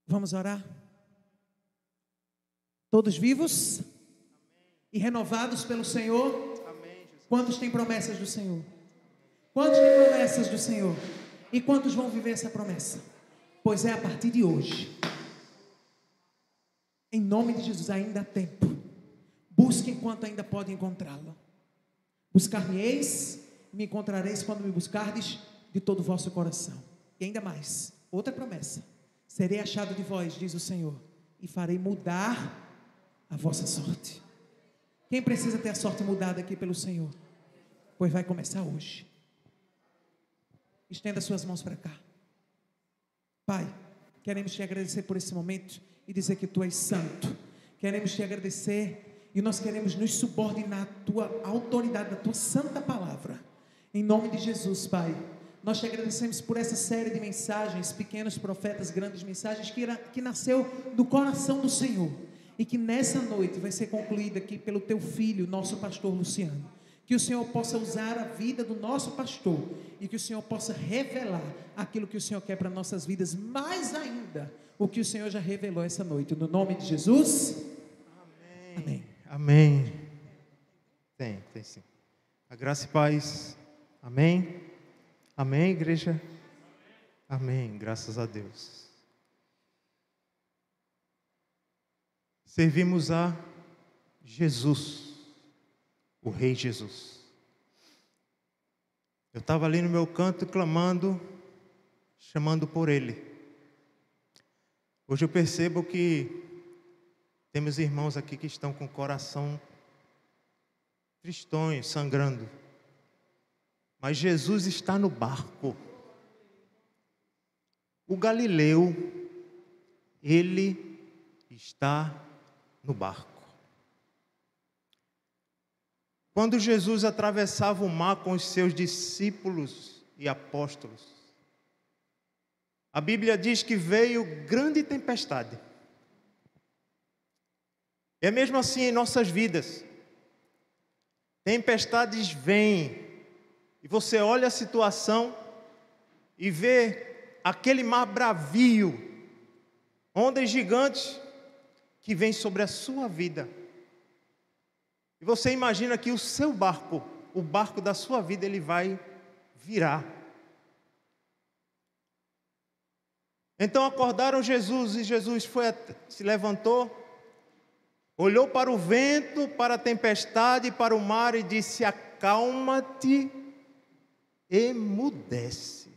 Vamos orar? Todos vivos e renovados pelo Senhor? Quantos têm promessas do Senhor? Quantos têm promessas do Senhor? E quantos vão viver essa promessa? Pois é a partir de hoje. Em nome de Jesus, ainda há tempo. Busque enquanto ainda pode encontrá-lo. Buscar-me-eis, me encontrareis quando me buscardes de todo o vosso coração. E ainda mais, outra promessa: serei achado de vós, diz o Senhor, e farei mudar a vossa sorte. Quem precisa ter a sorte mudada aqui pelo Senhor? Pois vai começar hoje. Estenda suas mãos para cá. Pai, queremos te agradecer por esse momento e dizer que tu és santo. Queremos te agradecer e nós queremos nos subordinar à tua autoridade, à tua santa palavra. Em nome de Jesus, Pai, nós te agradecemos por essa série de mensagens, pequenos profetas, grandes mensagens, que nasceu do coração do Senhor e que nessa noite vai ser concluída aqui pelo teu filho, nosso pastor Luciano. Que o Senhor possa usar a vida do nosso pastor e que o Senhor possa revelar aquilo que o Senhor quer para nossas vidas, mais ainda o que o Senhor já revelou essa noite. No nome de Jesus. Amém. Amém. Tem sim. A graça e paz. Amém. Amém, igreja. Amém. Graças a Deus. Servimos a Jesus, o Rei Jesus. Eu estava ali no meu canto clamando, chamando por Ele. Hoje eu percebo que temos irmãos aqui que estão com o coração tristonhos, sangrando. Mas Jesus está no barco. O Galileu, ele está no barco. Quando Jesus atravessava o mar com os seus discípulos e apóstolos, a Bíblia diz que veio grande tempestade. É mesmo assim em nossas vidas. Tempestades vêm e você olha a situação e vê aquele mar bravio, ondas gigantes que vêm sobre a sua vida. E você imagina que o seu barco, o barco da sua vida, ele vai virar. Então acordaram Jesus e Jesus se levantou, olhou para o vento, para a tempestade, para o mar e disse: acalma-te, emudece,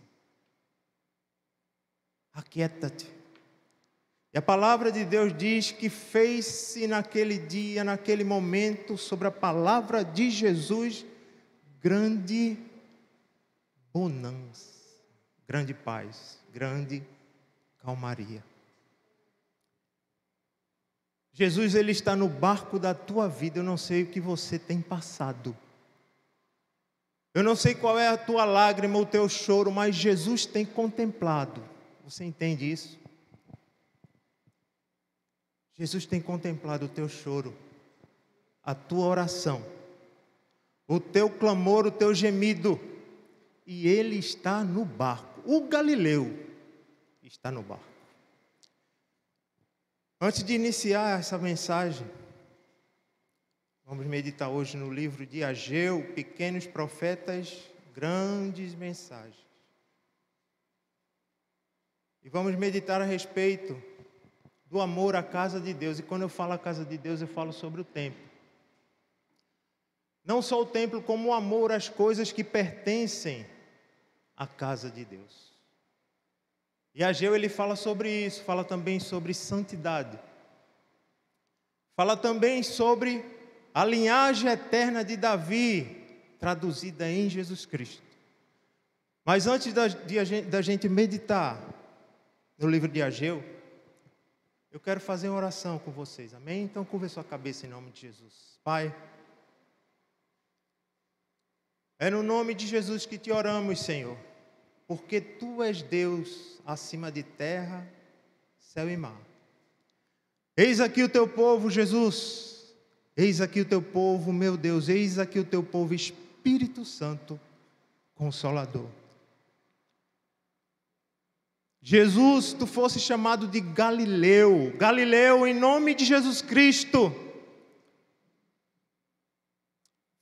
aquieta-te. E a palavra de Deus diz que fez-se naquele dia, naquele momento, sobre a palavra de Jesus, grande bonança, grande paz, grande calmaria. Jesus, Ele está no barco da tua vida. Eu não sei o que você tem passado. Eu não sei qual é a tua lágrima, o teu choro, mas Jesus tem contemplado. Você entende isso? Jesus tem contemplado o teu choro, a tua oração, o teu clamor, o teu gemido, e Ele está no barco. O Galileu está no barco. Antes de iniciar essa mensagem, vamos meditar hoje no livro de Ageu, Pequenos Profetas, Grandes Mensagens. E vamos meditar a respeito do amor à casa de Deus. E quando eu falo a casa de Deus, eu falo sobre o templo. Não só o templo, como o amor às coisas que pertencem à casa de Deus. E Ageu, ele fala sobre isso, fala também sobre santidade. Fala também sobre a linhagem eterna de Davi, traduzida em Jesus Cristo. Mas antes da gente meditar no livro de Ageu, eu quero fazer uma oração com vocês, amém? Então curva sua cabeça em nome de Jesus. Pai, é no nome de Jesus que te oramos, Senhor, porque Tu és Deus acima de terra, céu e mar. Eis aqui o Teu povo, Jesus, eis aqui o Teu povo, meu Deus, eis aqui o Teu povo, Espírito Santo, Consolador. Jesus, tu fosse chamado de Galileu. Galileu, em nome de Jesus Cristo.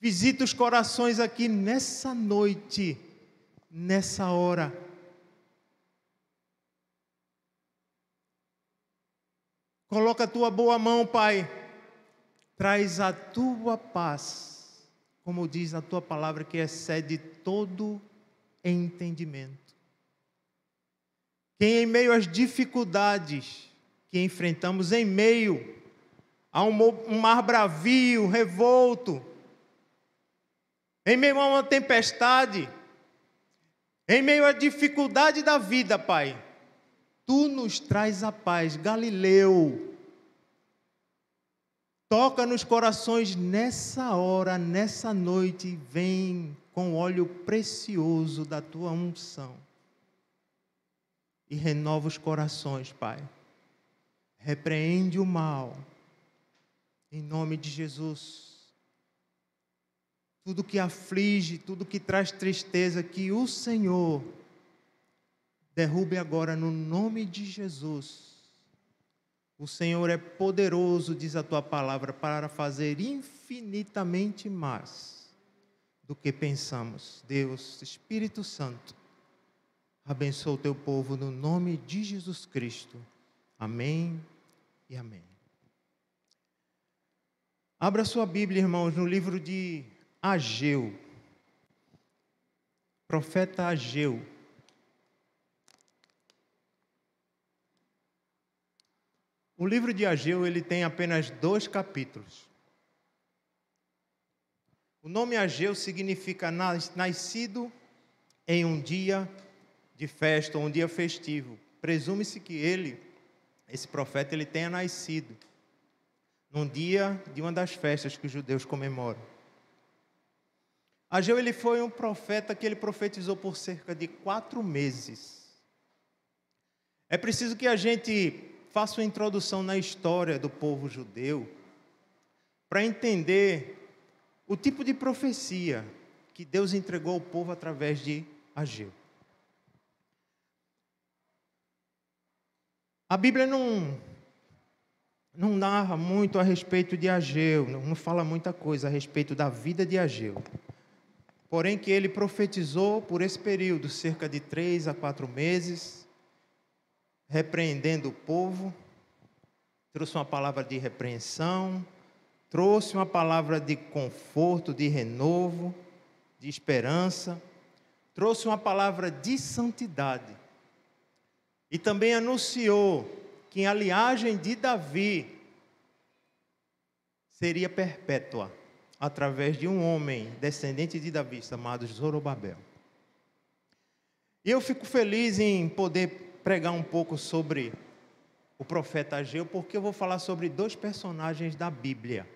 Visita os corações aqui nessa noite, nessa hora. Coloca a tua boa mão, Pai. Traz a tua paz, como diz a tua palavra, que excede todo entendimento. Quem em meio às dificuldades que enfrentamos, em meio a um mar bravio, revolto, em meio a uma tempestade, em meio à dificuldade da vida, Pai, tu nos traz a paz. Galileu, toca nos corações nessa hora, nessa noite, vem com o óleo precioso da tua unção e renova os corações, Pai. Repreende o mal, em nome de Jesus. Tudo que aflige, tudo que traz tristeza, que o Senhor derrube agora no nome de Jesus. O Senhor é poderoso, diz a tua palavra, para fazer infinitamente mais do que pensamos. Deus, Espírito Santo, abençoa o teu povo no nome de Jesus Cristo. Amém e amém. Abra sua Bíblia, irmãos, no livro de Ageu. Profeta Ageu. O livro de Ageu, ele tem apenas 2 capítulos. O nome Ageu significa nascido em um dia de festa, um dia festivo. Presume-se que esse profeta, ele tenha nascido num dia de uma das festas que os judeus comemoram. Ageu, ele foi um profeta que ele profetizou por cerca de 4 meses. É preciso que a gente faça uma introdução na história do povo judeu para entender o tipo de profecia que Deus entregou ao povo através de Ageu. A Bíblia não narra muito a respeito de Ageu, não fala muita coisa a respeito da vida de Ageu. Porém, que ele profetizou por esse período, cerca de 3 a 4 meses, repreendendo o povo, trouxe uma palavra de repreensão, trouxe uma palavra de conforto, de renovo, de esperança, trouxe uma palavra de santidade. E também anunciou que a linhagem de Davi seria perpétua, através de um homem descendente de Davi, chamado Zorobabel. E eu fico feliz em poder pregar um pouco sobre o profeta Ageu, porque eu vou falar sobre 2 personagens da Bíblia,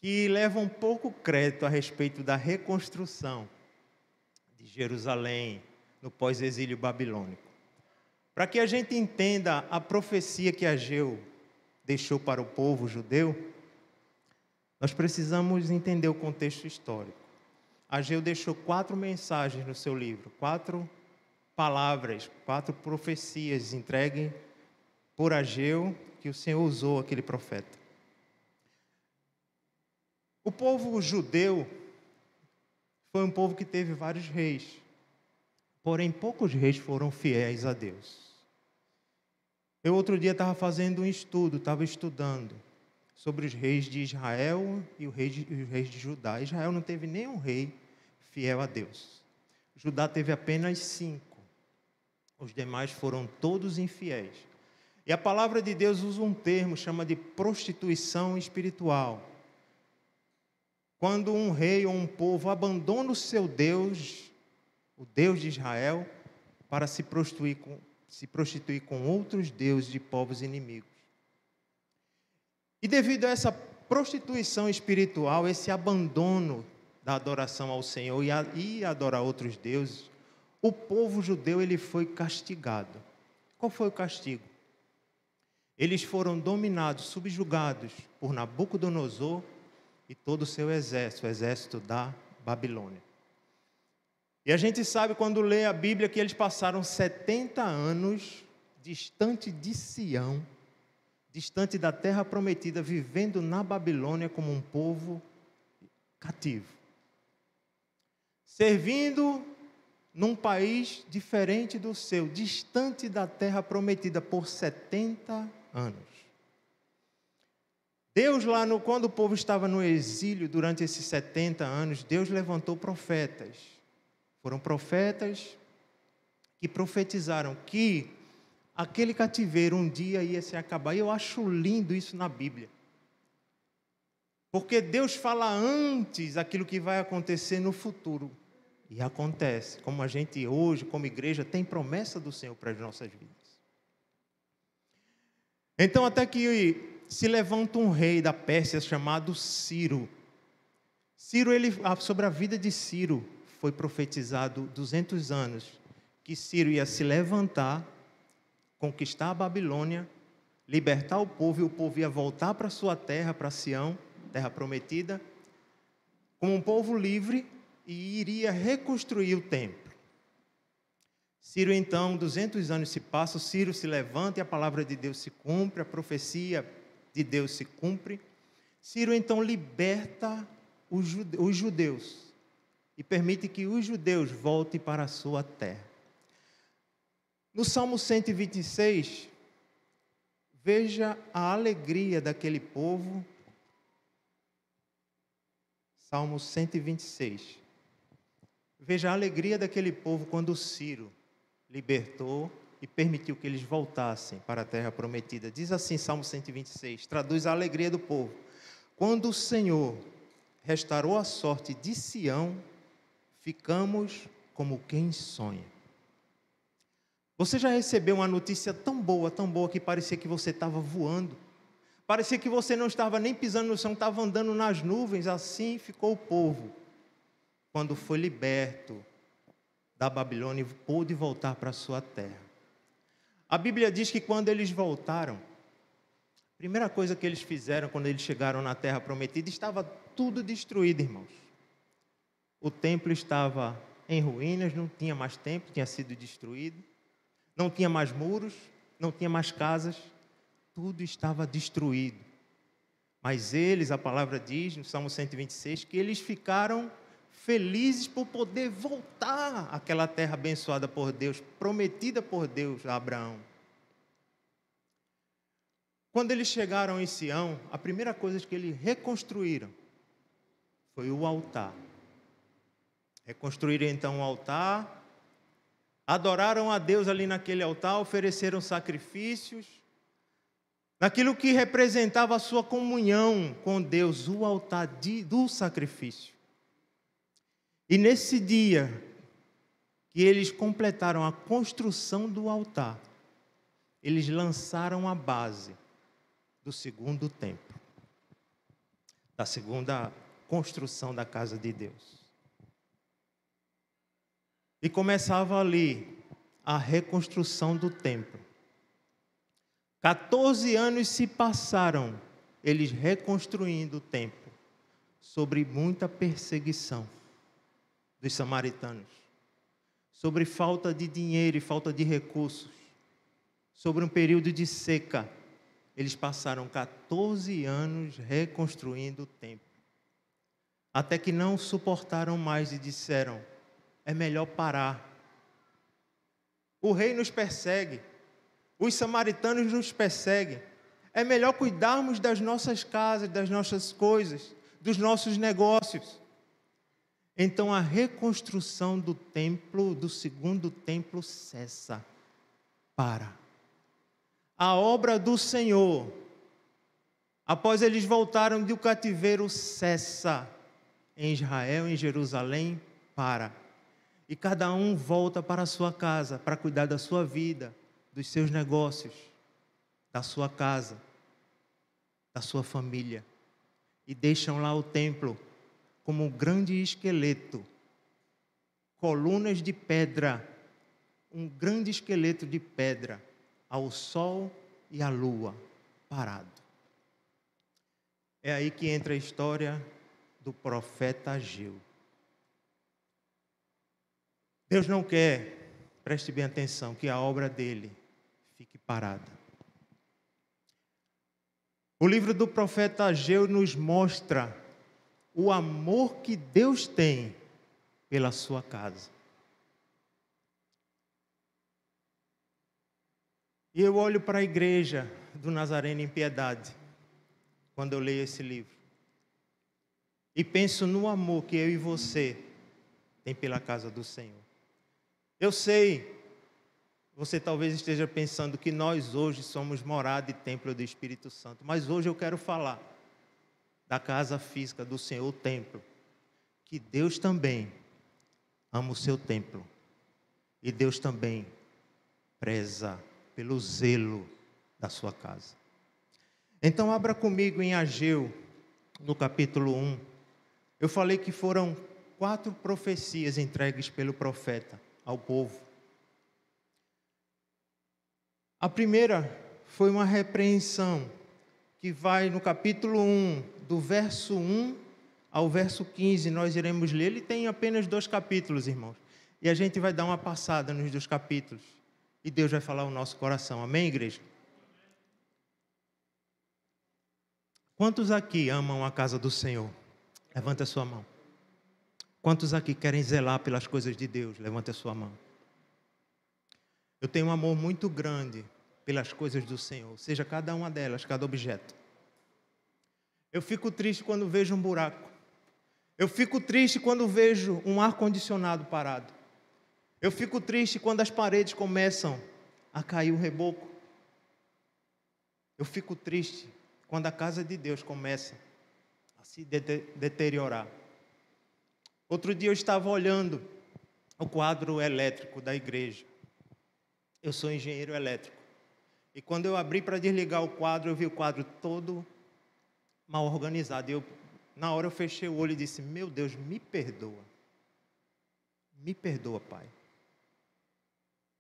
que levam pouco crédito a respeito da reconstrução de Jerusalém, no pós-exílio babilônico. Para que a gente entenda a profecia que Ageu deixou para o povo judeu, nós precisamos entender o contexto histórico. Ageu deixou 4 mensagens no seu livro, 4 palavras, 4 profecias entregues por Ageu, que o Senhor usou aquele profeta. O povo judeu foi um povo que teve vários reis, porém poucos reis foram fiéis a Deus. Eu outro dia estava fazendo um estudo, estava estudando sobre os reis de Israel e os reis de Judá. Israel não teve nenhum rei fiel a Deus. Judá teve apenas 5. Os demais foram todos infiéis. E a palavra de Deus usa um termo, chama de prostituição espiritual. Quando um rei ou um povo abandona o seu Deus, o Deus de Israel, para se prostituir com outros deuses de povos inimigos. E devido a essa prostituição espiritual, esse abandono da adoração ao Senhor e adorar outros deuses, o povo judeu ele foi castigado. Qual foi o castigo? Eles foram dominados, subjugados por Nabucodonosor e todo o seu exército, o exército da Babilônia. E a gente sabe, quando lê a Bíblia, que eles passaram 70 anos distante de Sião, distante da terra prometida, vivendo na Babilônia como um povo cativo, servindo num país diferente do seu, distante da terra prometida por 70 anos. Deus quando o povo estava no exílio durante esses 70 anos, Deus levantou profetas. Foram profetas que profetizaram que aquele cativeiro um dia ia se acabar. E eu acho lindo isso na Bíblia. Porque Deus fala antes aquilo que vai acontecer no futuro. E acontece, como a gente hoje, como igreja, tem promessa do Senhor para as nossas vidas. Então, até que se levanta um rei da Pérsia chamado Ciro. Sobre a vida de Ciro foi profetizado 200 anos, que Ciro ia se levantar, conquistar a Babilônia, libertar o povo, e o povo ia voltar para sua terra, para Sião, terra prometida, como um povo livre, e iria reconstruir o templo. Ciro, então, 200 anos se passam, Ciro se levanta e a palavra de Deus se cumpre, a profecia de Deus se cumpre. Ciro, então, liberta os judeus e permite que os judeus voltem para a sua terra. No Salmo 126, veja a alegria daquele povo. Salmo 126. Veja a alegria daquele povo quando Ciro libertou e permitiu que eles voltassem para a terra prometida. Diz assim, Salmo 126, traduz a alegria do povo. Quando o Senhor restaurou a sorte de Sião, ficamos como quem sonha. Você já recebeu uma notícia tão boa, que parecia que você estava voando? Parecia que você não estava nem pisando no chão, estava andando nas nuvens. Assim ficou o povo quando foi liberto da Babilônia e pôde voltar para a sua terra. A Bíblia diz que quando eles voltaram, a primeira coisa que eles fizeram quando eles chegaram na terra prometida, estava tudo destruído, irmãos. O templo estava em ruínas, não tinha mais templo, tinha sido destruído. Não tinha mais muros, não tinha mais casas, tudo estava destruído. Mas eles, a palavra diz no Salmo 126, que eles ficaram felizes por poder voltar àquela terra abençoada por Deus, prometida por Deus a Abraão. Quando eles chegaram em Sião, a primeira coisa que eles reconstruíram foi o altar. Reconstruíram então o altar, adoraram a Deus ali naquele altar, ofereceram sacrifícios, naquilo que representava a sua comunhão com Deus, o altar do sacrifício. E nesse dia que eles completaram a construção do altar, eles lançaram a base do segundo templo, da segunda construção da casa de Deus. E começava ali a reconstrução do templo. 14 anos se passaram, eles reconstruindo o templo, sobre muita perseguição dos samaritanos, sobre falta de dinheiro e falta de recursos, sobre um período de seca. Eles passaram 14 anos reconstruindo o templo, até que não suportaram mais e disseram: é melhor parar. O rei nos persegue, os samaritanos nos perseguem, é melhor cuidarmos das nossas casas, das nossas coisas, dos nossos negócios. Então a reconstrução do templo, do segundo templo, cessa, para. A obra do Senhor, após eles voltaram do cativeiro, cessa em Israel, em Jerusalém, para. E cada um volta para a sua casa, para cuidar da sua vida, dos seus negócios, da sua casa, da sua família. E deixam lá o templo como um grande esqueleto, colunas de pedra, um grande esqueleto de pedra, ao sol e à lua, parado. É aí que entra a história do profeta Ageu. Deus não quer, preste bem atenção, que a obra dele fique parada. O livro do profeta Ageu nos mostra o amor que Deus tem pela sua casa. E eu olho para a igreja do Nazareno em Piedade, quando eu leio esse livro, e penso no amor que eu e você tem pela casa do Senhor. Eu sei, você talvez esteja pensando que nós hoje somos morada e templo do Espírito Santo, mas hoje eu quero falar da casa física do Senhor, o templo, que Deus também ama o seu templo, e Deus também preza pelo zelo da sua casa. Então abra comigo em Ageu, no capítulo 1. Eu falei que foram 4 profecias entregues pelo profeta ao povo. A primeira foi uma repreensão, que vai no capítulo 1, do verso 1 ao verso 15, nós iremos ler. Ele tem apenas 2 capítulos, irmãos, e a gente vai dar uma passada nos 2 capítulos, e Deus vai falar o nosso coração. Amém, igreja? Quantos aqui amam a casa do Senhor? Levanta a sua mão. Quantos aqui querem zelar pelas coisas de Deus? Levanta a sua mão. Eu tenho um amor muito grande pelas coisas do Senhor, seja cada uma delas, cada objeto. Eu fico triste quando vejo um buraco. Eu fico triste quando vejo um ar-condicionado parado. Eu fico triste quando as paredes começam a cair o reboco. Eu fico triste quando a casa de Deus começa a se deteriorar. Outro dia eu estava olhando o quadro elétrico da igreja. Eu sou engenheiro elétrico. E quando eu abri para desligar o quadro, eu vi o quadro todo mal organizado. Na hora eu fechei o olho e disse: meu Deus, me perdoa. Me perdoa, Pai.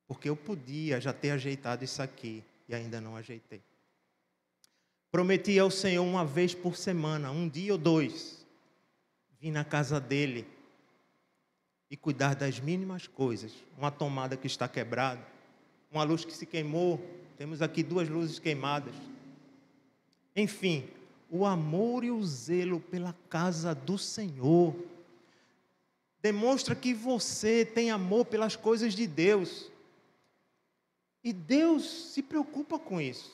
Porque eu podia já ter ajeitado isso aqui e ainda não ajeitei. Prometi ao Senhor uma vez por semana, um dia ou 2, vir na casa dele e cuidar das mínimas coisas. Uma tomada que está quebrada, uma luz que se queimou, temos aqui 2 luzes queimadas. Enfim, o amor e o zelo pela casa do Senhor demonstra que você tem amor pelas coisas de Deus. E Deus se preocupa com isso.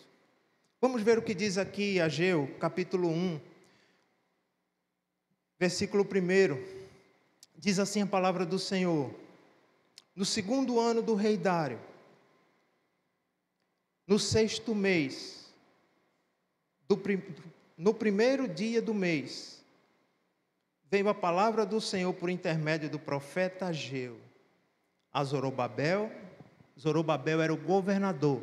Vamos ver o que diz aqui Ageu, capítulo 1, versículo 1. Diz assim a palavra do Senhor: no 2º ano do rei Dário, no 6º mês, no 1º dia do mês, veio a palavra do Senhor por intermédio do profeta Ageu a Zorobabel. Zorobabel era o governador,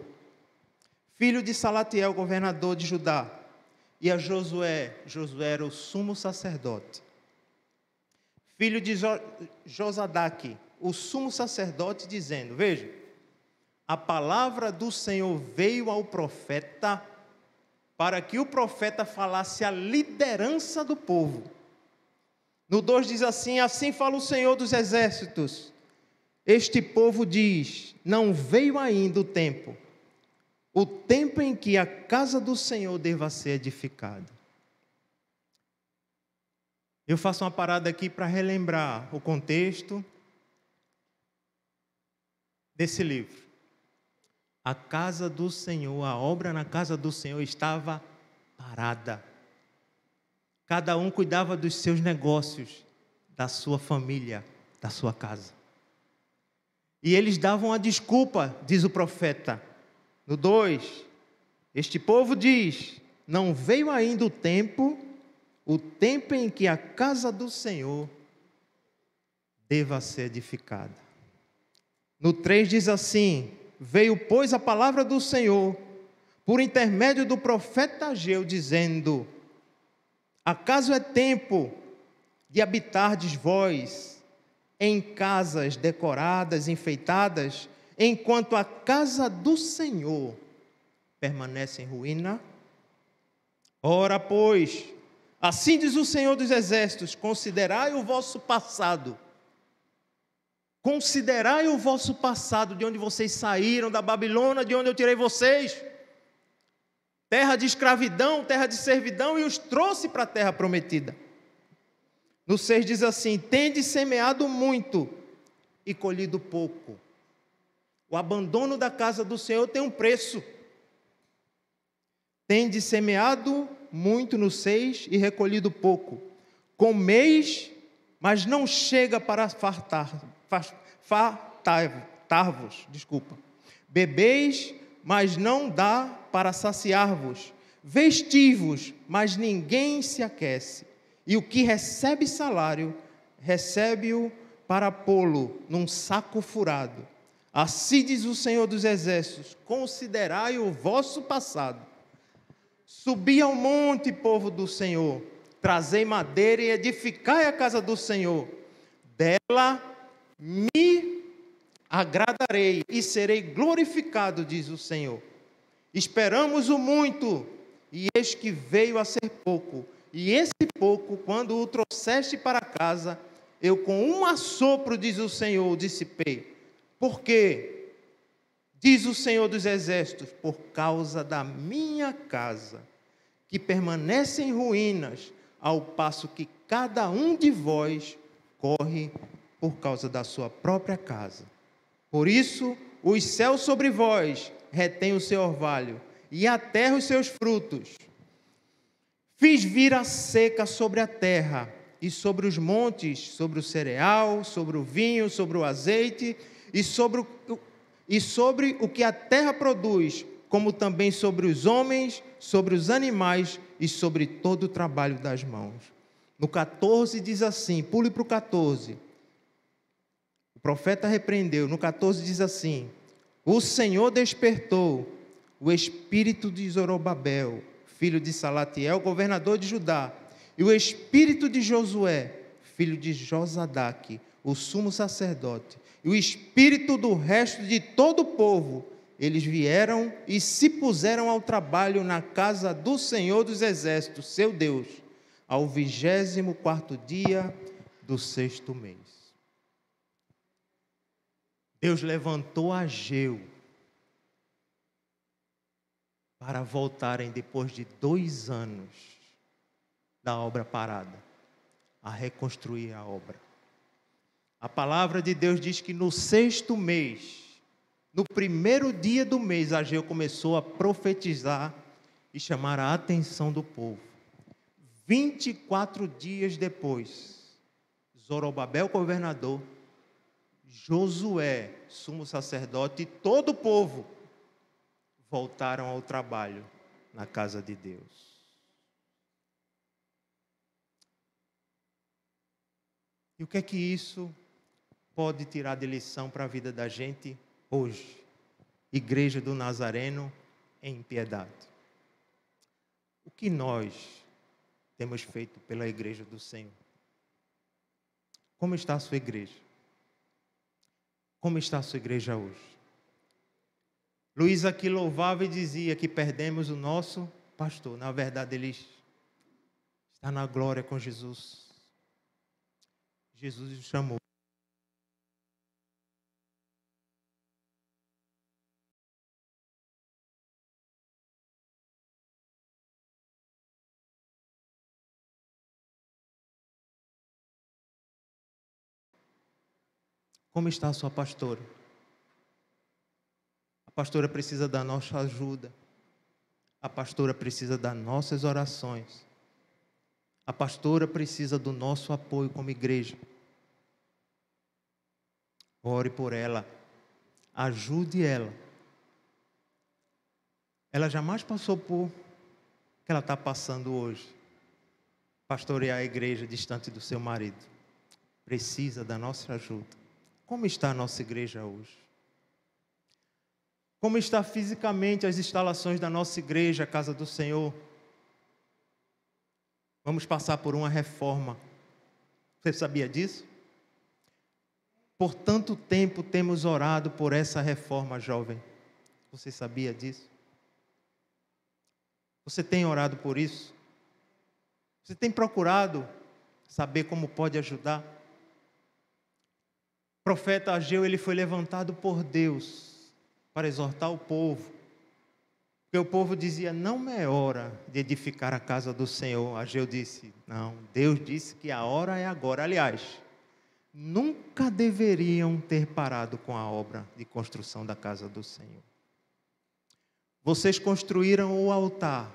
filho de Salatiel, governador de Judá, e a Josué era o sumo sacerdote, filho de Josadaque, o sumo sacerdote, dizendo: veja, a palavra do Senhor veio ao profeta, para que o profeta falasse a liderança do povo. No 2 diz assim: assim fala o Senhor dos exércitos, este povo diz, não veio ainda o tempo em que a casa do Senhor deva ser edificada. Eu faço uma parada aqui para relembrar o contexto desse livro. A casa do Senhor, a obra na casa do Senhor estava parada. Cada um cuidava dos seus negócios, da sua família, da sua casa. E eles davam a desculpa, diz o profeta. No 2, este povo diz, não veio ainda o tempo em que a casa do Senhor deva ser edificada. No 3 diz assim: veio, pois, a palavra do Senhor, por intermédio do profeta Ageu, dizendo: acaso é tempo de habitardes vós em casas decoradas, enfeitadas, enquanto a casa do Senhor permanece em ruína? Ora, pois, assim diz o Senhor dos exércitos: considerai o vosso passado, Considerai o vosso passado, de onde vocês saíram, da Babilônia, de onde eu tirei vocês. Terra de escravidão, terra de servidão, e os trouxe para a terra prometida. No 6 diz assim: tendes semeado muito e colhido pouco. O abandono da casa do Senhor tem um preço. Tendes semeado muito no 6 e recolhido pouco. Comeis, mas não chega para fartar-vos. Bebeis, mas não dá para saciar-vos. Vestivos, mas ninguém se aquece. E o que recebe salário, recebe-o para pô-lo num saco furado. Assim diz o Senhor dos Exércitos: considerai o vosso passado. Subi ao monte, povo do Senhor, trazei madeira e edificai a casa do Senhor. Dela me agradarei e serei glorificado, diz o Senhor. Esperamos o muito, e eis que veio a ser pouco. E esse pouco, quando o trouxeste para casa, eu com um assopro, diz o Senhor, o dissipei. Por quê? Diz o Senhor dos Exércitos: por causa da minha casa, que permanece em ruínas, ao passo que cada um de vós corre por causa da sua própria casa. Por isso, os céus sobre vós retêm o seu orvalho, e a terra os seus frutos. Fiz vir a seca sobre a terra, e sobre os montes, sobre o cereal, sobre o vinho, sobre o azeite, e sobre o que a terra produz, como também sobre os homens, sobre os animais e sobre todo o trabalho das mãos. No 14 diz assim, pule para o 14. O profeta repreendeu. No 14 diz assim: o Senhor despertou o espírito de Zorobabel, filho de Salatiel, governador de Judá, e o espírito de Josué, filho de Josadaque, o sumo sacerdote, e o espírito do resto de todo o povo. Eles vieram e se puseram ao trabalho na casa do Senhor dos Exércitos, seu Deus, ao 24º dia do 6º mês. Deus levantou Ageu para voltarem, depois de 2 anos da obra parada, a reconstruir a obra. A palavra de Deus diz que no 6º mês, no primeiro dia do mês, Ageu começou a profetizar e chamar a atenção do povo. 24 dias depois, Zorobabel, governador, Josué, sumo sacerdote, e todo o povo voltaram ao trabalho na casa de Deus. E o que é que isso pode tirar de lição para a vida da gente hoje? Igreja do Nazareno em piedade. O que nós temos feito pela igreja do Senhor? Como está a sua igreja? Como está a sua igreja hoje? Luiz aqui louvava e dizia que perdemos o nosso pastor. Na verdade, ele está na glória com Jesus. Jesus o chamou. Como está a sua pastora? A pastora precisa da nossa ajuda. A pastora precisa das nossas orações. A pastora precisa do nosso apoio como igreja. Ore por ela. Ajude ela. Ela jamais passou por o que ela está passando hoje. Pastorear a igreja distante do seu marido. Precisa da nossa ajuda. Como está a nossa igreja hoje? Como está fisicamente as instalações da nossa igreja, a casa do Senhor? Vamos passar por uma reforma. Você sabia disso? Por tanto tempo temos orado por essa reforma, jovem. Você sabia disso? Você tem orado por isso? Você tem procurado saber como pode ajudar? profeta Ageu, ele foi levantado por Deus para exortar o povo. Porque o povo dizia, não é hora de edificar a casa do Senhor. Ageu disse, não, Deus disse que a hora é agora. Aliás, nunca deveriam ter parado com a obra de construção da casa do Senhor. Vocês construíram o altar,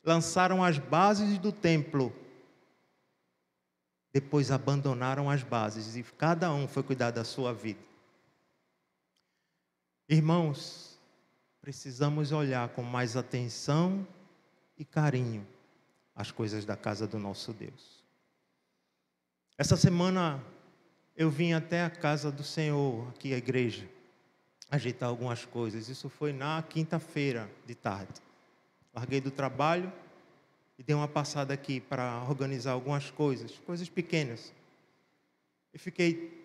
lançaram as bases do templo, depois abandonaram as bases e cada um foi cuidar da sua vida. Irmãos, precisamos olhar com mais atenção e carinho as coisas da casa do nosso Deus. Essa semana eu vim até a casa do Senhor, aqui a igreja, ajeitar algumas coisas. Isso foi na quinta-feira de tarde. Larguei do trabalho e dei uma passada aqui para organizar algumas coisas pequenas. E fiquei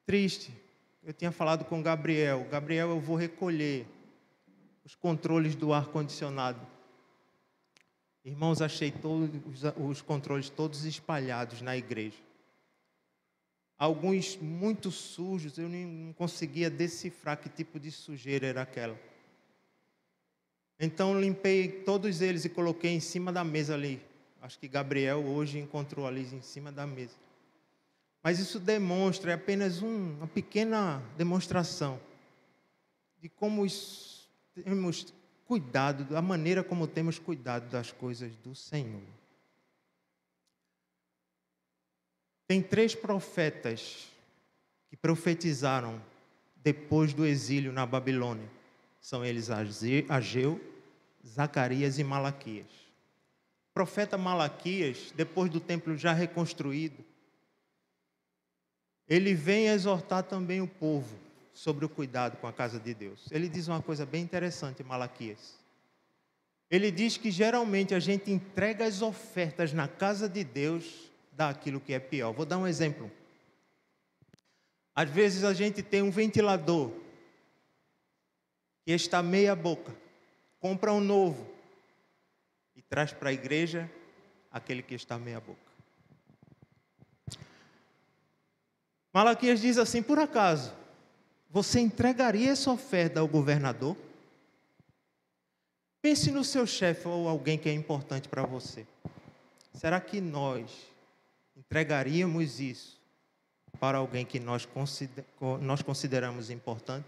triste. Eu tinha falado com o Gabriel, eu vou recolher os controles do ar-condicionado. Irmãos, achei todos os controles todos espalhados na igreja. Alguns muito sujos, eu não conseguia decifrar que tipo de sujeira era aquela. Então limpei todos eles e coloquei em cima da mesa ali. Acho que Gabriel hoje encontrou ali em cima da mesa. Mas isso demonstra, é apenas uma pequena demonstração de como temos cuidado, da maneira como temos cuidado das coisas do Senhor. Tem 3 profetas que profetizaram depois do exílio na Babilônia. São eles Ageu, Zacarias e Malaquias. O profeta Malaquias, depois do templo já reconstruído, ele vem exortar também o povo sobre o cuidado com a casa de Deus. Ele diz uma coisa bem interessante, Malaquias. Ele diz que geralmente a gente entrega as ofertas na casa de Deus daquilo que é pior. Vou dar um exemplo. Às vezes a gente tem um ventilador que está meia boca, compra um novo e traz para a igreja aquele que está meia boca. Malaquias diz assim, por acaso, você entregaria essa oferta ao governador? Pense no seu chefe ou alguém que é importante para você. Será que nós entregaríamos isso para alguém que nós consideramos importante?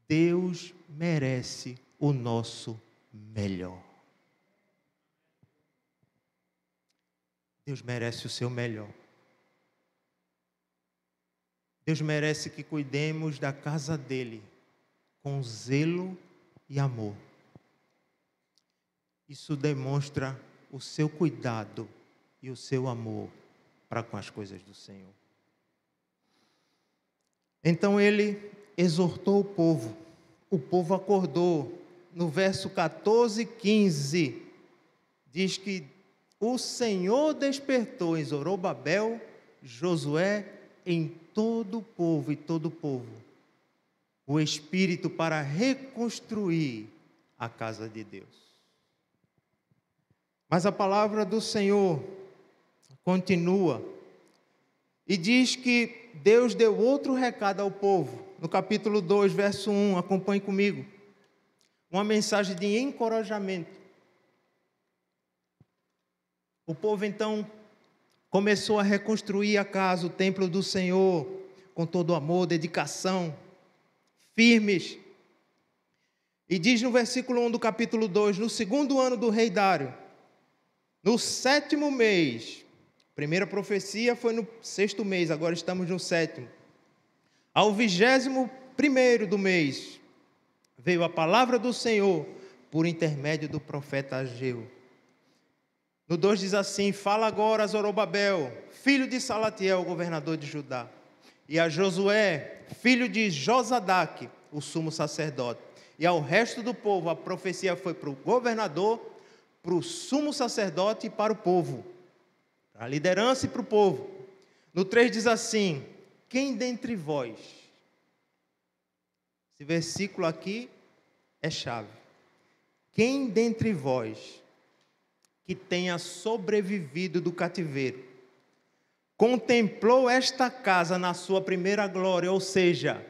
Deus merece o nosso melhor. Deus merece o seu melhor. Deus merece que cuidemos da casa dele com zelo e amor. Isso demonstra o seu cuidado e o seu amor para com as coisas do Senhor. Então ele exortou o povo acordou. No verso 14 e 15, diz que o Senhor despertou em Zorobabel, Josué, em todo o povo e todo o povo, o Espírito para reconstruir a casa de Deus. Mas a palavra do Senhor continua e diz que Deus deu outro recado ao povo. No capítulo 2, verso 1, acompanhe comigo. Uma mensagem de encorajamento. O povo então começou a reconstruir a casa, o templo do Senhor, com todo amor, dedicação, firmes. E diz no versículo 1 do capítulo 2, no 2º ano do rei Dário, no 7º mês, a primeira profecia foi no 6º mês, agora estamos no 7º. Ao 21º do mês, veio a palavra do Senhor por intermédio do profeta Ageu. No 2 diz assim, fala agora a Zorobabel, filho de Salatiel, governador de Judá, e a Josué, filho de Josadaque, o sumo sacerdote. E ao resto do povo, a profecia foi para o governador, para o sumo sacerdote e para o povo, para a liderança e para o povo. No 3 diz assim, quem dentre vós, esse versículo aqui é chave, quem dentre vós que tenha sobrevivido do cativeiro, contemplou esta casa na sua primeira glória, ou seja,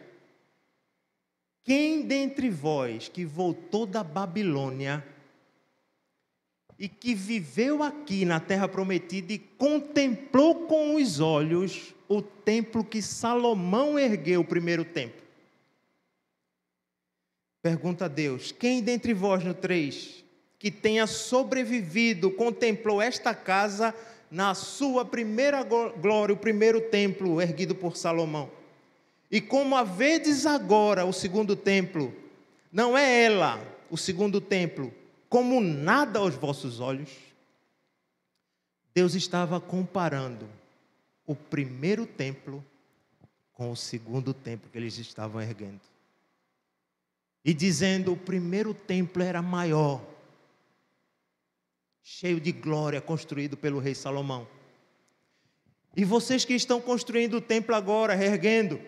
quem dentre vós que voltou da Babilônia e que viveu aqui na terra prometida e contemplou com os olhos o templo que Salomão ergueu, o primeiro templo? Pergunta a Deus: quem dentre vós, no 3, que tenha sobrevivido, contemplou esta casa na sua primeira glória, o primeiro templo erguido por Salomão? E como a vedes agora o segundo templo, não é ela, o segundo templo, como nada aos vossos olhos? Deus estava comparando o primeiro templo com o segundo templo que eles estavam erguendo. E dizendo, o primeiro templo era maior, cheio de glória, construído pelo rei Salomão. E vocês que estão construindo o templo agora, erguendo,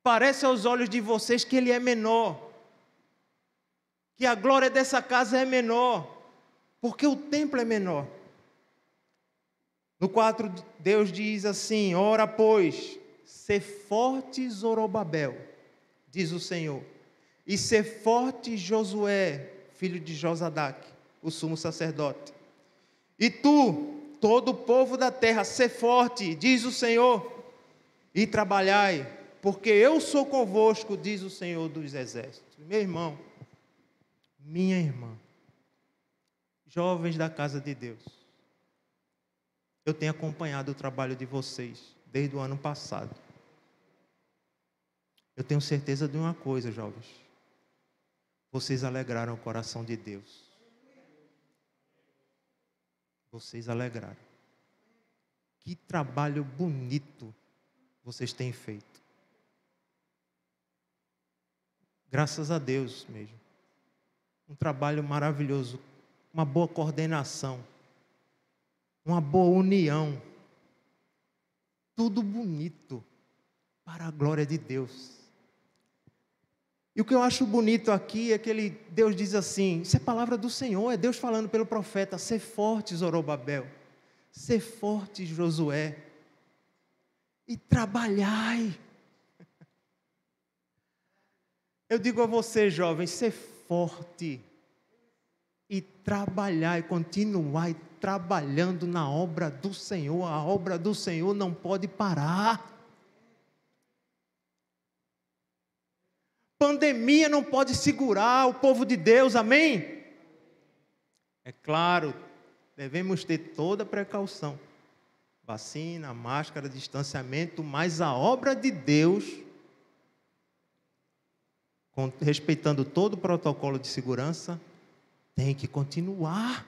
parece aos olhos de vocês que ele é menor, que a glória dessa casa é menor, porque o templo é menor. No 4, Deus diz assim: ora, pois, sê forte, Zorobabel, diz o Senhor, e sê forte, Josué, filho de Josadaque, o sumo sacerdote. E tu, todo o povo da terra, sê forte, diz o Senhor, e trabalhai, porque eu sou convosco, diz o Senhor dos exércitos. Meu irmão, minha irmã, jovens da casa de Deus, eu tenho acompanhado o trabalho de vocês desde o ano passado. Eu tenho certeza de uma coisa, jovens: vocês alegraram o coração de Deus. Vocês alegraram. Que trabalho bonito vocês têm feito. Graças a Deus mesmo. Um trabalho maravilhoso, uma boa coordenação, uma boa união. Tudo bonito para a glória de Deus. E o que eu acho bonito aqui é que Deus diz assim, isso é palavra do Senhor, é Deus falando pelo profeta: sê forte, Zorobabel, sê forte, Josué, e trabalhai. Eu digo a você, jovens, sê forte e trabalhai, continuai trabalhando na obra do Senhor. A obra do Senhor não pode parar. Pandemia não pode segurar o povo de Deus, amém? É claro, devemos ter toda a precaução. Vacina, máscara, distanciamento, mas a obra de Deus, respeitando todo o protocolo de segurança, tem que continuar.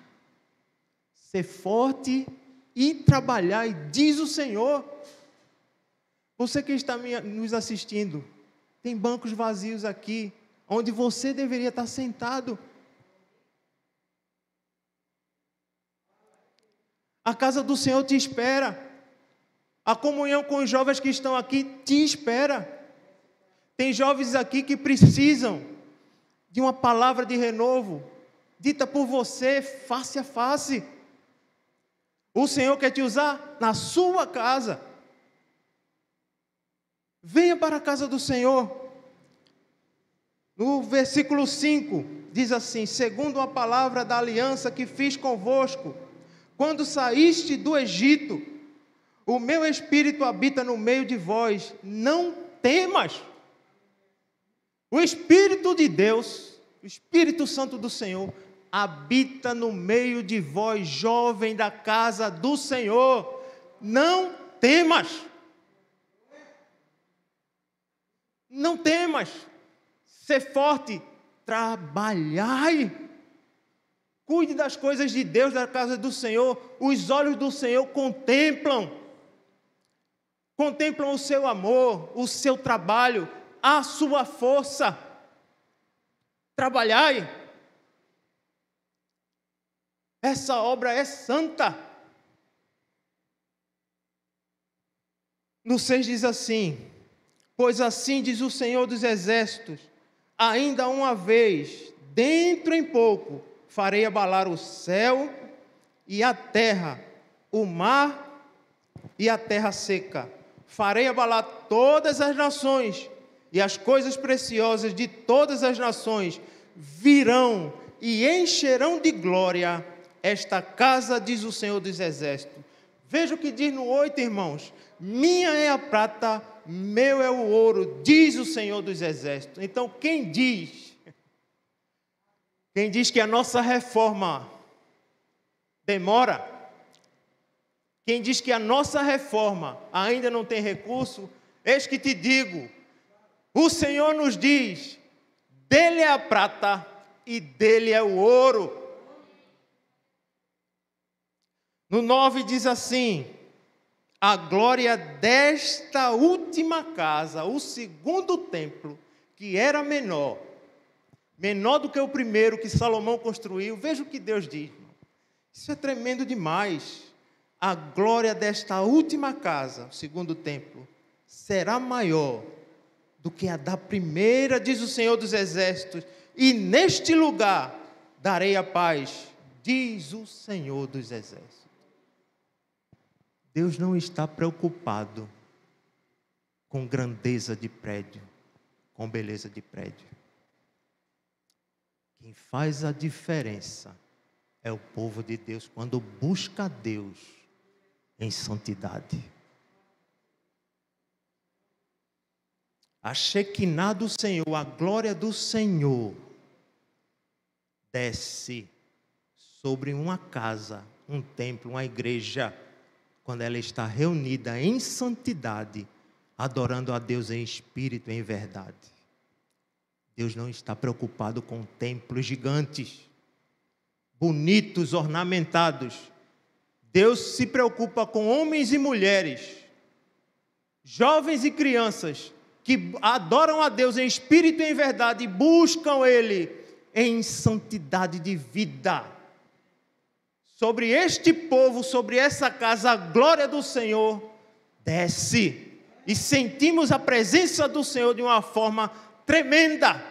Ser forte e trabalhar, e diz o Senhor. Você que está nos assistindo, tem bancos vazios aqui, onde você deveria estar sentado. A casa do Senhor te espera. A comunhão com os jovens que estão aqui te espera. Tem jovens aqui que precisam de uma palavra de renovo, dita por você face a face. O Senhor quer te usar na sua casa. Venha para a casa do Senhor. No versículo 5, diz assim: segundo a palavra da aliança que fiz convosco, quando saíste do Egito, o meu Espírito habita no meio de vós, não temas. O Espírito de Deus, o Espírito Santo do Senhor, habita no meio de vós, jovem da casa do Senhor, não temas. Não temas, ser forte, trabalhai, cuide das coisas de Deus, da casa do Senhor. Os olhos do Senhor contemplam o seu amor, o seu trabalho, a sua força. Trabalhai, essa obra é santa. No 6 diz assim: pois assim diz o Senhor dos exércitos, ainda uma vez, dentro em pouco, farei abalar o céu e a terra, o mar e a terra seca. Farei abalar todas as nações, e as coisas preciosas de todas as nações virão e encherão de glória esta casa, diz o Senhor dos Exércitos. Veja o que diz no 8, irmãos. Minha é a prata, meu é o ouro, diz o Senhor dos Exércitos. Então, quem diz que a nossa reforma demora, quem diz que a nossa reforma ainda não tem recurso, eis que te digo, o Senhor nos diz, dele é a prata e dele é o ouro. No 9 diz assim, a glória desta última casa, o segundo templo, que era menor do que o primeiro que Salomão construiu. Veja o que Deus diz, irmão. Isso é tremendo demais. A glória desta última casa, o segundo templo, será maior do que a da primeira, diz o Senhor dos Exércitos, e neste lugar darei a paz, diz o Senhor dos Exércitos. Deus não está preocupado com grandeza de prédio, com beleza de prédio. Quem faz a diferença é o povo de Deus, quando busca a Deus em santidade. A Shekinah do Senhor, a glória do Senhor, desce sobre uma casa, um templo, uma igreja, quando ela está reunida em santidade, adorando a Deus em espírito e em verdade. Deus não está preocupado com templos gigantes, bonitos, ornamentados. Deus se preocupa com homens e mulheres, jovens e crianças, que adoram a Deus em espírito e em verdade, e buscam Ele em santidade de vida. Sobre este povo, sobre essa casa, a glória do Senhor desce. E sentimos a presença do Senhor de uma forma tremenda.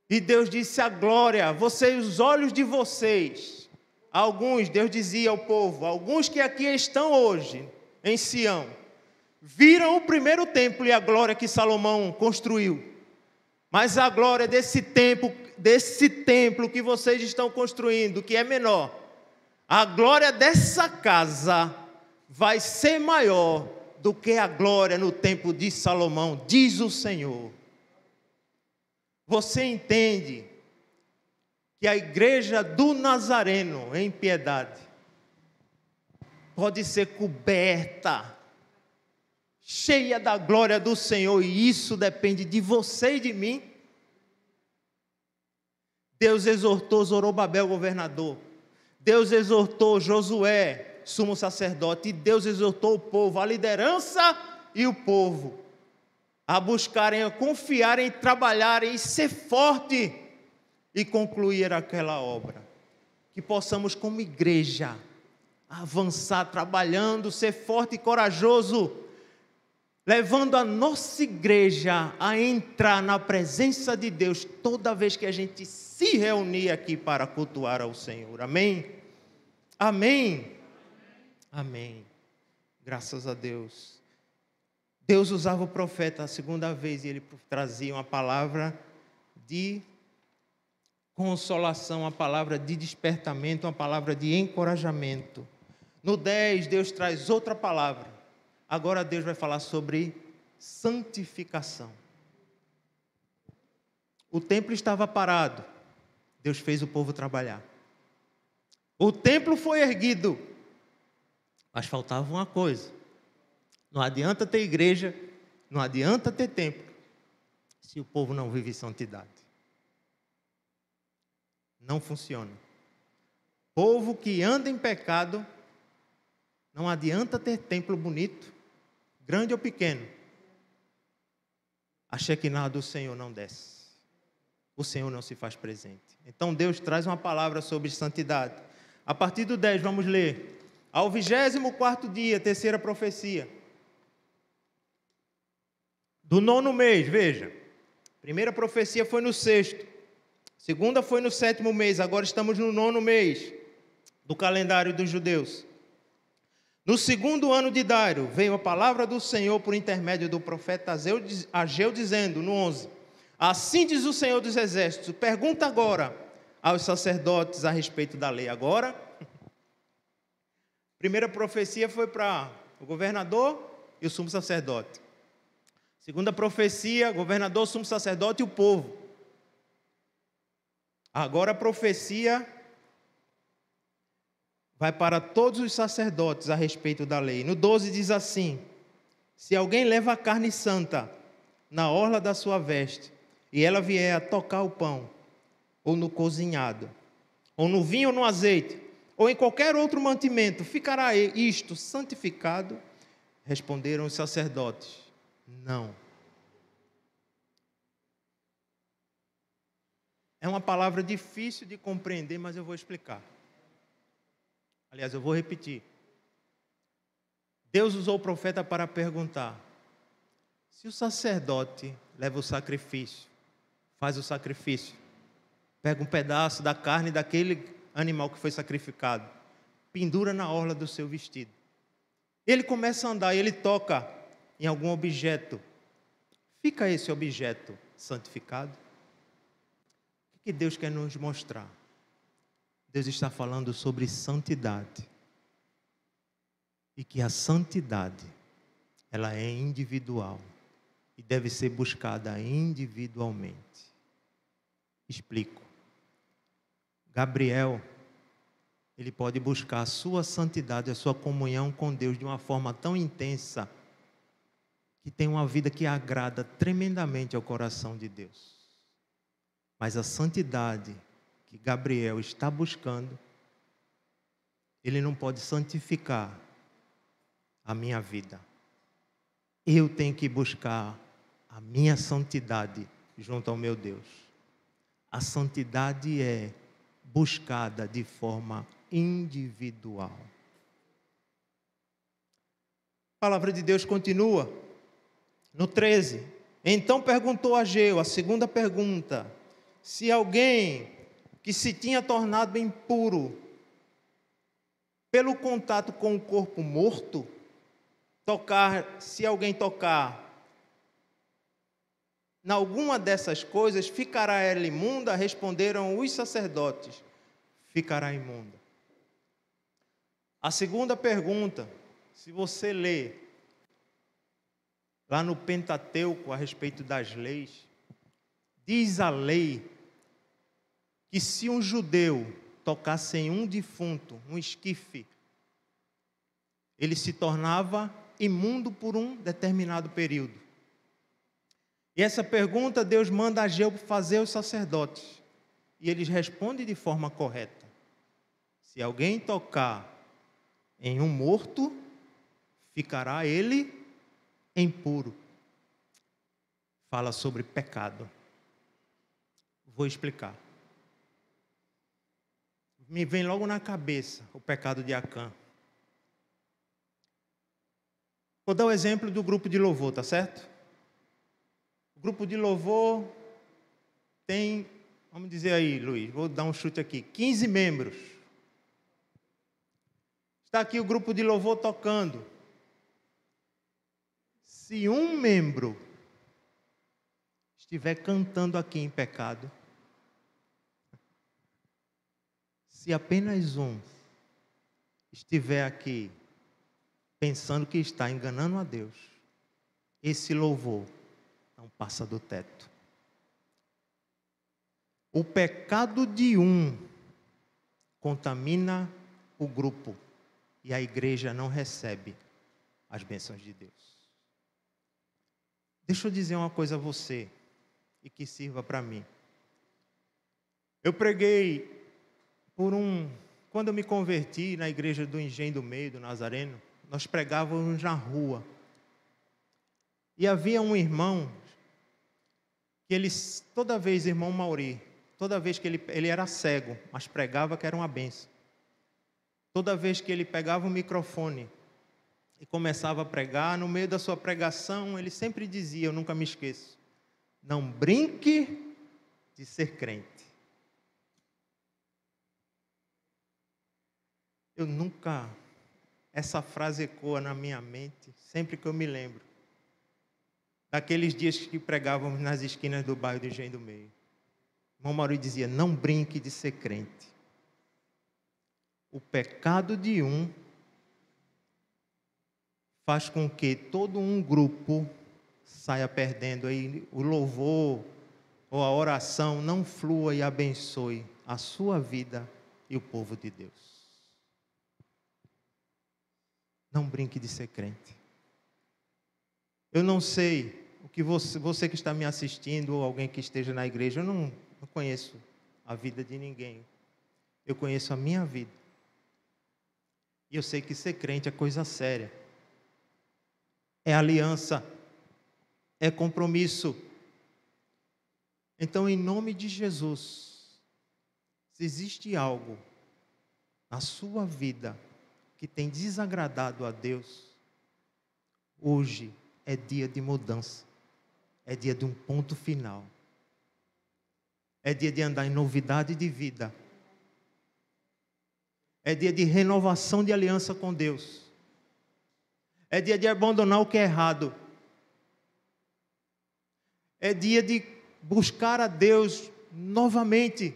E Deus disse a glória, os olhos de vocês, alguns, Deus dizia ao povo, alguns que aqui estão hoje, em Sião, viram o primeiro templo e a glória que Salomão construiu. Mas a glória desse templo que vocês estão construindo, que é menor, a glória dessa casa vai ser maior do que a glória no templo de Salomão, diz o Senhor. Você entende que a igreja do Nazareno, em piedade, pode ser coberta, cheia da glória do Senhor, e isso depende de você e de mim. Deus exortou Zorobabel, governador. Deus exortou Josué, sumo sacerdote. E Deus exortou o povo, a liderança e o povo, a buscarem, a confiarem, trabalharem e ser forte e concluir aquela obra. Que possamos, como igreja, avançar trabalhando, ser forte e corajoso, levando a nossa igreja a entrar na presença de Deus toda vez que a gente se reunir aqui para cultuar ao Senhor. Amém? Amém? Amém. Graças a Deus. Deus usava o profeta a segunda vez e ele trazia uma palavra de consolação, uma palavra de despertamento, uma palavra de encorajamento. No 10, Deus traz outra palavra. Agora Deus vai falar sobre santificação. O templo estava parado. Deus fez o povo trabalhar. O templo foi erguido. Mas faltava uma coisa. Não adianta ter igreja, não adianta ter templo, se o povo não vive santidade. Não funciona. Povo que anda em pecado, não adianta ter templo bonito, grande ou pequeno. A Shekinah do Senhor não desce. O Senhor não se faz presente. Então Deus traz uma palavra sobre santidade. A partir do 10, vamos ler. Ao 24º dia, terceira profecia. Do 9º mês, veja. Primeira profecia foi no 6º. Segunda foi no 7º mês, agora estamos no 9º mês. do calendário dos judeus. No segundo ano de Dário, veio a palavra do Senhor por intermédio do profeta Ageu, dizendo, no 11, assim diz o Senhor dos Exércitos, pergunta agora aos sacerdotes a respeito da lei. Agora, a primeira profecia foi para o governador e o sumo sacerdote. Segunda profecia, governador, sumo sacerdote e o povo. Agora a profecia vai para todos os sacerdotes a respeito da lei. No 12 diz assim, se alguém leva a carne santa na orla da sua veste, e ela vier a tocar o pão, ou no cozinhado, ou no vinho ou no azeite, ou em qualquer outro mantimento, ficará isto santificado? Responderam os sacerdotes, não. É uma palavra difícil de compreender, mas eu vou explicar. Aliás, eu vou repetir. Deus usou o profeta para perguntar, se o sacerdote leva o sacrifício, faz o sacrifício, pega um pedaço da carne daquele animal que foi sacrificado, pendura na orla do seu vestido. Ele começa a andar e ele toca em algum objeto. Fica esse objeto santificado? O que Deus quer nos mostrar? Deus está falando sobre santidade. E que a santidade, ela é individual. E deve ser buscada individualmente. Explico. Gabriel, ele pode buscar a sua santidade, a sua comunhão com Deus de uma forma tão intensa, que tem uma vida que agrada tremendamente ao coração de Deus. Mas a santidade que Gabriel está buscando, ele não pode santificar a minha vida. Eu tenho que buscar a minha santidade junto ao meu Deus. A santidade é buscada de forma individual. A palavra de Deus continua no 13. Então perguntou Ageu, a segunda pergunta, se alguém que se tinha tornado impuro pelo contato com o corpo morto, se alguém tocar em alguma dessas coisas, ficará ela imunda? Responderam os sacerdotes, ficará imunda. A segunda pergunta, se você ler lá no Pentateuco a respeito das leis, diz a lei que se um judeu tocasse em um defunto, um esquife, ele se tornava imundo por um determinado período. E essa pergunta Deus manda Ageu fazer aos sacerdotes. E eles respondem de forma correta. Se alguém tocar em um morto, ficará ele impuro. Fala sobre pecado. Vou explicar. Me vem logo na cabeça o pecado de Acã. Vou dar o exemplo do grupo de louvor, tá certo? O grupo de louvor tem, vamos dizer aí, Luiz, vou dar um chute aqui, 15 membros. Está aqui o grupo de louvor tocando. Se um membro estiver cantando aqui em pecado, se apenas um estiver aqui pensando que está enganando a Deus, esse louvor não passa do teto. O pecado de um contamina o grupo e a igreja não recebe as bênçãos de Deus. Deixa eu dizer uma coisa a você e que sirva para mim. Eu preguei quando eu me converti na igreja do Engenho do Meio, do Nazareno, nós pregávamos na rua. E havia um irmão, que toda vez, irmão Mauri, toda vez que ele era cego, mas pregava que era uma benção. Toda vez que ele pegava o microfone e começava a pregar, no meio da sua pregação, ele sempre dizia, eu nunca me esqueço, não brinque de ser crente. Essa frase ecoa na minha mente, sempre que eu me lembro daqueles dias que pregávamos nas esquinas do bairro do Engenho do Meio. O irmão Mauri dizia: não brinque de ser crente. O pecado de um faz com que todo um grupo saia perdendo. Aí o louvor ou a oração não flua e abençoe a sua vida e o povo de Deus. Não brinque de ser crente. Eu não sei o que você que está me assistindo ou alguém que esteja na igreja, eu não conheço a vida de ninguém. Eu conheço a minha vida. E eu sei que ser crente é coisa séria. É aliança. É compromisso. Então, em nome de Jesus, se existe algo na sua vida que tem desagradado a Deus, hoje é dia de mudança. É dia de um ponto final. É dia de andar em novidade de vida. É dia de renovação de aliança com Deus. É dia de abandonar o que é errado. É dia de buscar a Deus novamente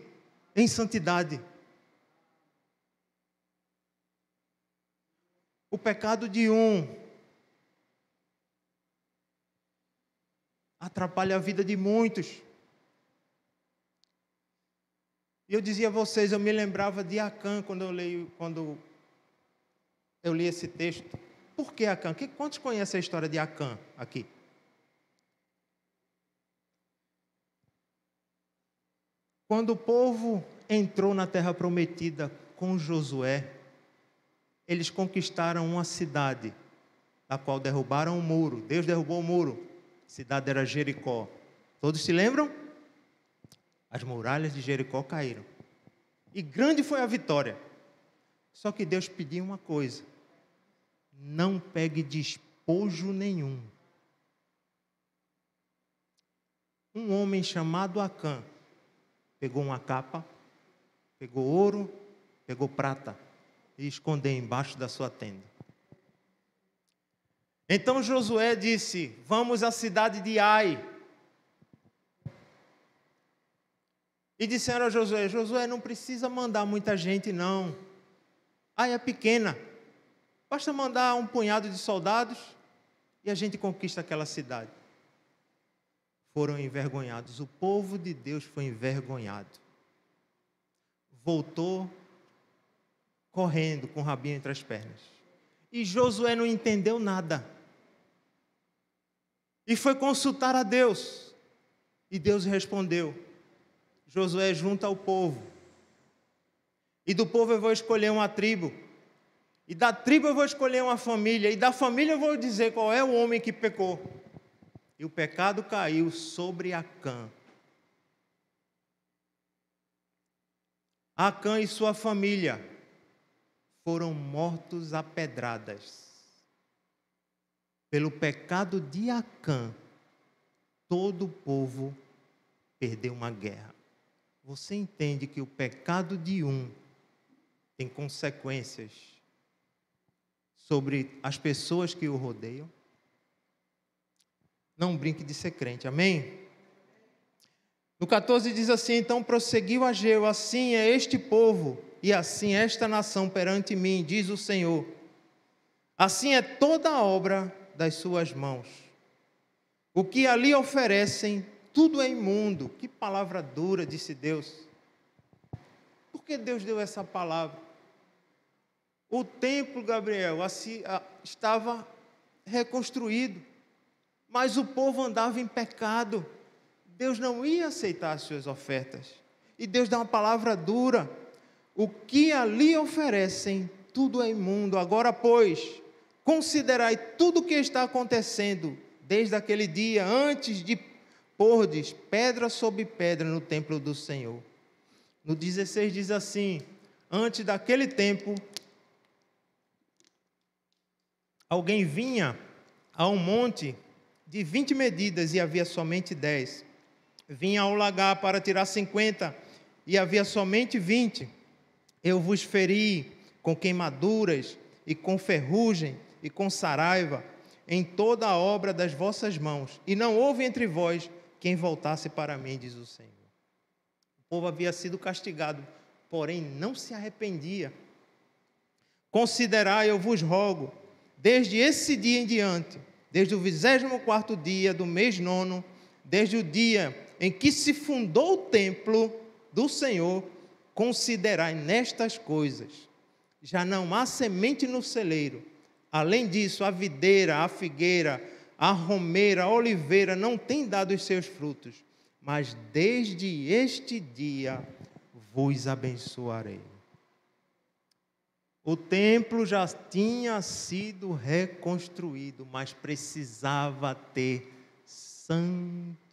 em santidade. O pecado de um atrapalha a vida de muitos. E eu dizia a vocês, eu me lembrava de Acã quando eu li esse texto. Por que Acã? Quantos conhecem a história de Acã aqui? Quando o povo entrou na terra prometida com Josué, eles conquistaram uma cidade, da qual derrubaram um muro. Deus derrubou o muro. A cidade era Jericó. Todos se lembram? As muralhas de Jericó caíram. E grande foi a vitória. Só que Deus pediu uma coisa: não pegue despojo nenhum. Um homem chamado Acã pegou uma capa, pegou ouro, pegou prata e escondeu embaixo da sua tenda. Então Josué disse: vamos à cidade de Ai. E disseram a Josué: Josué, não precisa mandar muita gente não. Ai é pequena. Basta mandar um punhado de soldados e a gente conquista aquela cidade. Foram envergonhados. O povo de Deus foi envergonhado. Voltou correndo com o rabinho entre as pernas. E Josué não entendeu nada. E foi consultar a Deus. E Deus respondeu: Josué, junta ao povo. E do povo eu vou escolher uma tribo. E da tribo eu vou escolher uma família. E da família eu vou dizer qual é o homem que pecou. E o pecado caiu sobre Acã. Acã e sua família foram mortos a pedradas. Pelo pecado de Acã, todo o povo perdeu uma guerra. Você entende que o pecado de um tem consequências sobre as pessoas que o rodeiam? Não brinque de ser crente, amém? No 14 diz assim: então prosseguiu Ageu: assim é este povo e assim é esta nação perante mim, diz o Senhor. Assim é toda a obra das suas mãos. O que ali oferecem, tudo é imundo. Que palavra dura, disse Deus. Por que Deus deu essa palavra? O templo, Gabriel, estava reconstruído, mas o povo andava em pecado. Deus não ia aceitar as suas ofertas. E Deus dá uma palavra dura: o que ali oferecem, tudo é imundo. Agora, pois, considerai tudo o que está acontecendo desde aquele dia, antes de pordes pedra sobre pedra no templo do Senhor. No 16 diz assim: antes daquele tempo, alguém vinha a um monte de 20 medidas e havia somente 10. Vinha ao lagar para tirar 50 e havia somente 20. Eu vos feri com queimaduras, e com ferrugem, e com saraiva, em toda a obra das vossas mãos. E não houve entre vós quem voltasse para mim, diz o Senhor. O povo havia sido castigado, porém não se arrependia. Considerai, eu vos rogo, desde esse dia em diante, desde o 24º dia do mês 9, desde o dia em que se fundou o templo do Senhor, considerai nestas coisas. Já não há semente no celeiro. Além disso, a videira, a figueira, a romeira, a oliveira não tem dado os seus frutos. Mas desde este dia vos abençoarei. O templo já tinha sido reconstruído, mas precisava ter santidade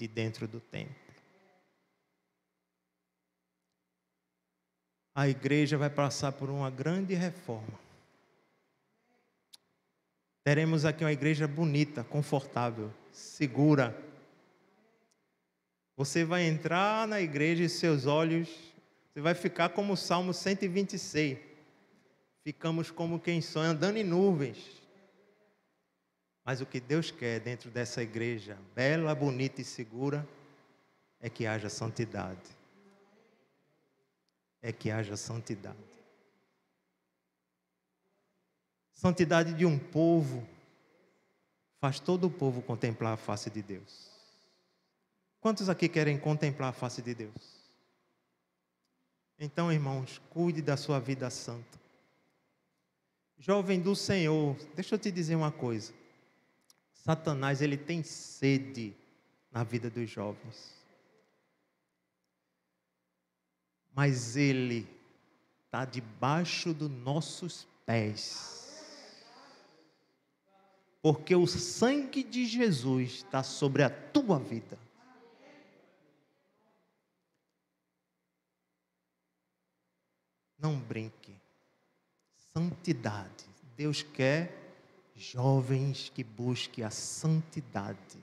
dentro do templo. A igreja vai passar por uma grande reforma. Teremos aqui uma igreja bonita, confortável, segura. Você vai entrar na igreja e seus olhos, você vai ficar como o Salmo 126. Ficamos como quem sonha, andando em nuvens. Mas o que Deus quer dentro dessa igreja, bela, bonita e segura, é que haja santidade. É que haja santidade. Santidade de um povo faz todo o povo contemplar a face de Deus. Quantos aqui querem contemplar a face de Deus? Então, irmãos, cuide da sua vida santa. Jovem do Senhor, deixa eu te dizer uma coisa. Satanás, ele tem sede na vida dos jovens. Mas ele está debaixo dos nossos pés. Porque o sangue de Jesus está sobre a tua vida. Não brinque. Santidade. Deus quer jovens que busquem a santidade.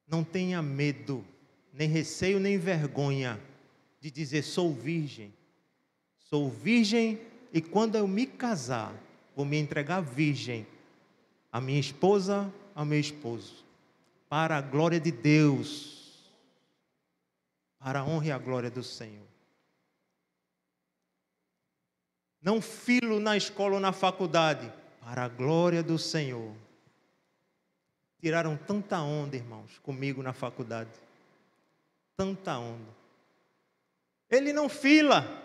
Não tenha medo, nem receio, nem vergonha de dizer: sou virgem. Sou virgem e quando eu me casar, vou me entregar virgem à minha esposa, ao meu esposo, para a glória de Deus, para a honra e a glória do Senhor. Não filo na escola ou na faculdade, para a glória do Senhor. Tiraram tanta onda, irmãos, comigo na faculdade. Tanta onda. Ele não fila.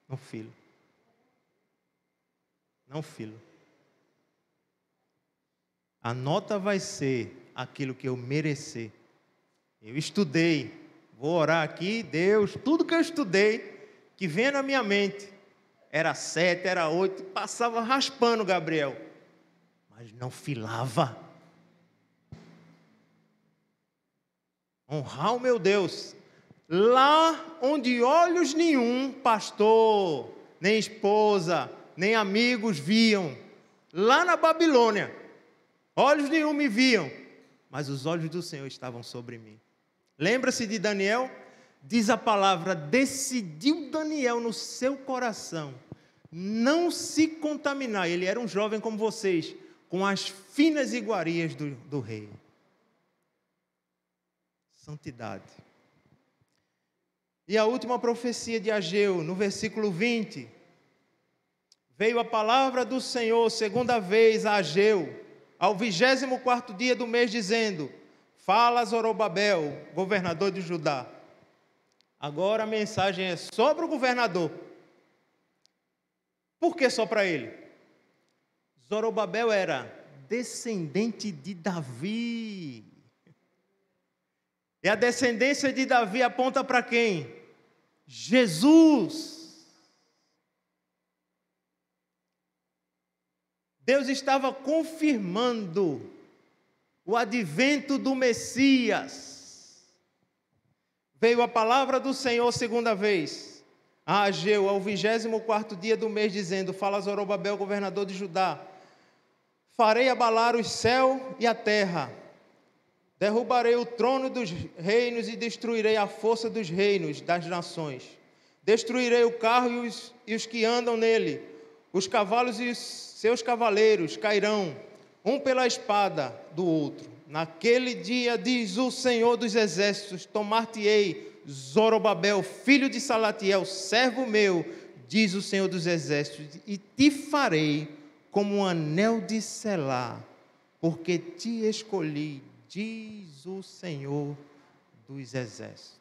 Não fila. Não fila. A nota vai ser aquilo que eu merecer. Eu estudei. Vou orar aqui, Deus, tudo que eu estudei, que vem na minha mente. Era 7, era 8, passava raspando, Gabriel. Mas não filava. Honrar o meu Deus. Lá onde olhos nenhum, pastor, nem esposa, nem amigos viam. Lá na Babilônia, olhos nenhum me viam, mas os olhos do Senhor estavam sobre mim. Lembra-se de Daniel? Diz a palavra, decidiu Daniel no seu coração não se contaminar. Ele era um jovem como vocês, com as finas iguarias do rei. Santidade. E a última profecia de Ageu, no versículo 20. Veio a palavra do Senhor, segunda vez a Ageu, ao 24º dia do mês, dizendo: fala Zorobabel, governador de Judá. Agora a mensagem é só para o governador. Por que só para ele? Zorobabel era descendente de Davi. E a descendência de Davi aponta para quem? Jesus. Deus estava confirmando o advento do Messias. Veio a palavra do Senhor segunda vez a Ageu, ao 24º dia do mês, dizendo: fala Zorobabel, governador de Judá, farei abalar o céu e a terra, derrubarei o trono dos reinos e destruirei a força dos reinos das nações. Destruirei o carro e os que andam nele. Os cavalos e os seus cavaleiros cairão, um pela espada do outro. Naquele dia, diz o Senhor dos Exércitos, tomar-te-ei Zorobabel, filho de Salatiel, servo meu, diz o Senhor dos Exércitos, e te farei como um anel de selar, porque te escolhi, diz o Senhor dos Exércitos.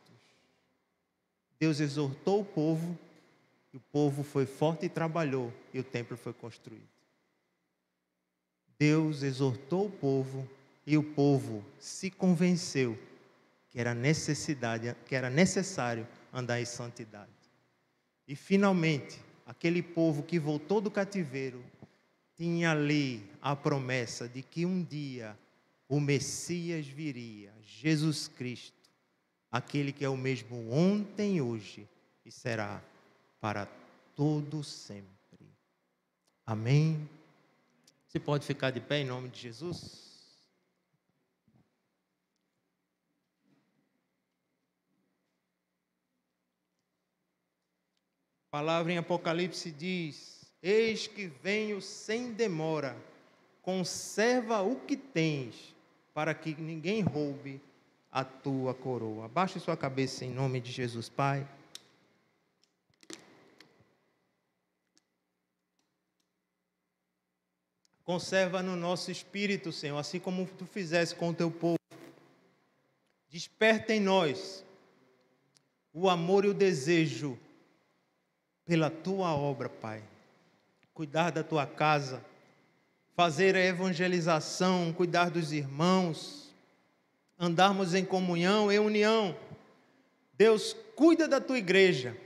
Deus exortou o povo, e o povo foi forte e trabalhou, e o templo foi construído. Deus exortou o povo, e o povo se convenceu que era necessário andar em santidade. E finalmente, aquele povo que voltou do cativeiro tinha ali a promessa de que um dia o Messias viria, Jesus Cristo, aquele que é o mesmo ontem, hoje e será para todo sempre. Amém? Você pode ficar de pé em nome de Jesus? A palavra em Apocalipse diz: eis que venho sem demora, conserva o que tens, para que ninguém roube a tua coroa. Abaixe sua cabeça em nome de Jesus, Pai. Conserva no nosso espírito, Senhor, assim como tu fizeste com o teu povo. Desperta em nós o amor e o desejo pela tua obra, Pai. Cuidar da tua casa, fazer a evangelização, cuidar dos irmãos, andarmos em comunhão, em união. Deus, cuida da tua igreja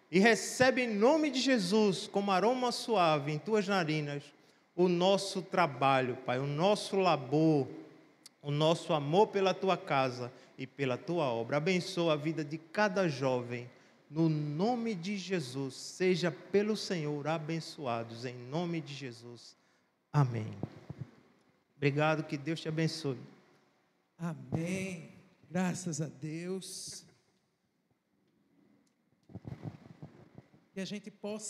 e recebe em nome de Jesus, como aroma suave em tuas narinas, o nosso trabalho, Pai, o nosso labor, o nosso amor pela tua casa e pela tua obra. Abençoa a vida de cada jovem, no nome de Jesus, seja pelo Senhor abençoados, em nome de Jesus. Amém. Obrigado, que Deus te abençoe. Amém. Graças a Deus. Que a gente possa